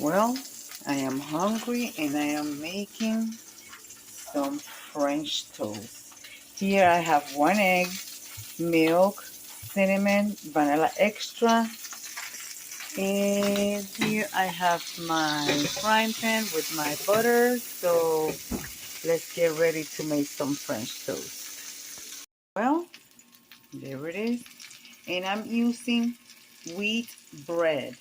Well, I am hungry and I am making some French toast. Here I have 1 egg, milk, cinnamon, vanilla extra, and here I have my frying pan with my butter. So let's get ready to make some French toast. Well, there it is. And I'm using wheat bread.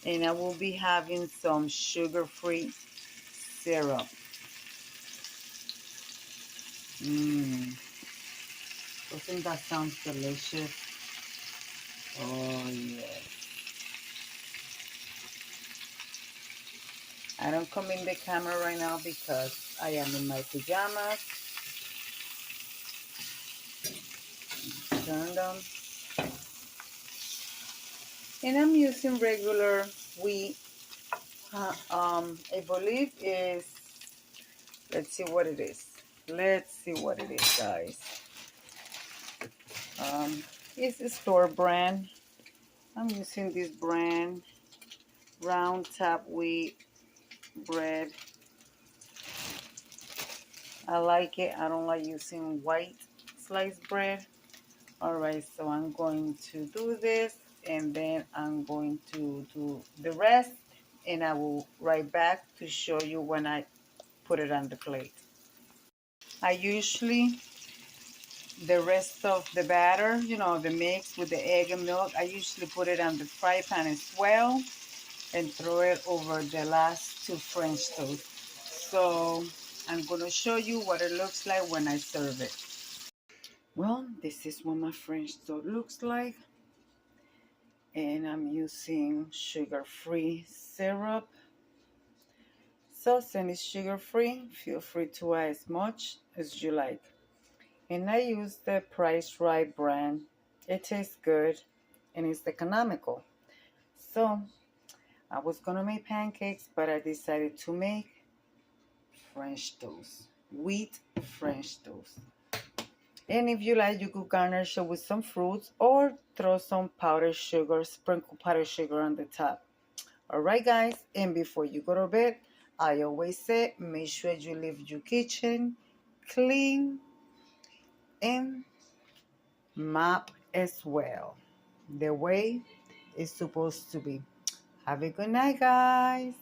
And I will be having some sugar-free syrup. Doesn't that sound delicious? Oh, yes. I don't come in the camera right now because I am in my pajamas. Turn them. And I'm using regular wheat. I believe is, let's see what it is. Let's see what it is, guys. It's a store brand. I'm using this brand, round top wheat bread. I like it. I don't like using white sliced bread. Alright, so I'm going to do this and then I'm going to do the rest, and I will right back to show you when I put it on the plate. I usually, the rest of the batter, you know, the mix with the egg and milk, I usually put it on the fry pan as well and throw it over the last 2 French toast. So I'm going to show you what it looks like when I serve it. Well, this is what my French toast looks like. And I'm using sugar-free syrup. So since it's sugar-free, feel free to add as much as you like. And I use the Price Right brand. It tastes good and it's economical. So I was gonna make pancakes, but I decided to make French toast, wheat French toast. And if you like, you could garnish it with some fruits or throw some powdered sugar, sprinkle powdered sugar on the top. Alright guys, and before you go to bed, I always say make sure you leave your kitchen clean and mop as well, the way it's supposed to be. Have a good night, guys.